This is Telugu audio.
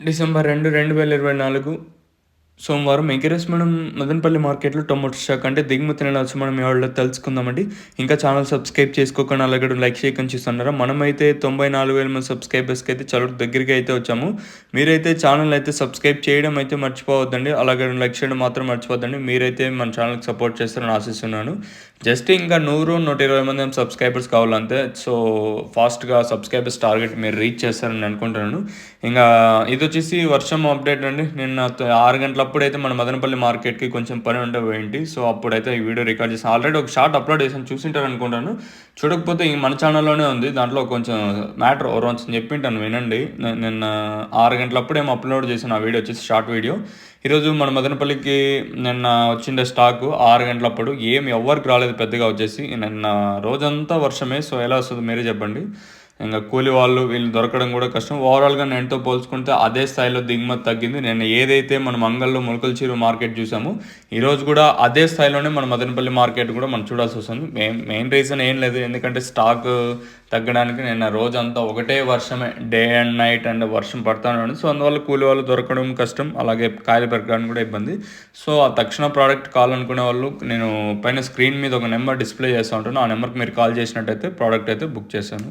డిసెంబర్ 2, 2024 సోమవారం ఎగరెస్ మనం మదనపల్లి మార్కెట్‌లో టొమాటో స్టాక్ అంటే దిగుమతి నెల వచ్చి మనం ఇవాళ తెలుసుకుందామండి. ఇంకా ఛానల్ సబ్స్క్రైబ్ చేసుకోకుండా అలాగే లైక్ చేయకుండా చూస్తున్నారా? మనమైతే 94,000 మంది సబ్స్క్రైబర్స్‌కి అయితే చాలా దగ్గరికి అయితే వచ్చాము. మీరైతే ఛానల్ అయితే సబ్స్క్రైబ్ చేయడం అయితే మర్చిపోవద్దండి. అలాగే లైక్ చేయడం మాత్రం మర్చిపోవద్దండి. మీరైతే మన ఛానల్‌కి సపోర్ట్ చేస్తారని ఆశిస్తున్నాను. జస్ట్ ఇంకా 100, 120 మంది సబ్స్క్రైబర్స్ కావాలంతే. సో ఫాస్ట్‌గా సబ్స్క్రైబర్స్ టార్గెట్ మీరు రీచ్ చేస్తారని అనుకుంటున్నాను. ఇంగా ఇదొచ్చేసి వర్షం అప్డేట్ అండి. నిన్న 6 గంటలప్పుడైతే మన మదనపల్లి మార్కెట్‌కి కొంచెం పని ఉండే పోయింటి. సో, అప్పుడైతే ఈ వీడియో రికార్డ్ చేశాను. ఆల్రెడీ ఒక షార్ట్ అప్‌లోడ్ చేశాను. చూసింటారనుకుంటాను. చూడకపోతే మన ఛానల్‌లోనే ఉంది. దాంట్లో కొంచెం మ్యాటర్ కొంచెం చెప్పింటాను వినండి. నిన్న 6 గంటలప్పుడేమో అప్‌లోడ్ చేశాను. ఆ వీడియో వచ్చేసి షార్ట్ వీడియో. ఈరోజు మన మదనపల్లికి నిన్న వచ్చిండే స్టాకు 6 గంటలప్పుడు ఏమి ఎవ్వరికి రాలేదు పెద్దగా వచ్చేసి. నిన్న రోజంతా వర్షమే. సో, ఎలా వస్తదో మీరే చెప్పండి. ఇంకా కూలి వాళ్ళు వీళ్ళు దొరకడం కూడా కష్టం. ఓవరాల్‌గా నేనుతో పోల్చుకుంటే అదే స్థాయిలో దిగుమతి తగ్గింది. నేను ఏదైతే మన మంగళలో మొలకల్చెరువు మార్కెట్ చూసామో, ఈరోజు కూడా అదే స్థాయిలోనే మన మదనపల్లి మార్కెట్ కూడా మనం చూడాల్సి వస్తుంది. మెయిన్ రీజన్ ఏం లేదు. ఎందుకంటే స్టాక్ తగ్గడానికి నిన్న రోజంతా ఒకటే వర్షమే. డే అండ్ నైట్ అండ్ వర్షం పడతానే ఉంది. సో, అందువల్ల కూలి వాళ్ళు దొరకడం కష్టం. అలాగే కాయలు పెరగడానికి కూడా ఇబ్బంది. సో, ఆ తక్షణ ప్రోడక్ట్ కావాలనుకునే వాళ్ళు నేను పైన స్క్రీన్ మీద ఒక నెంబర్ డిస్ప్లే చేస్తూ ఉంటాను. ఆ నెంబర్కి మీరు కాల్ చేసినట్టయితే ప్రోడక్ట్ అయితే బుక్ చేశాను.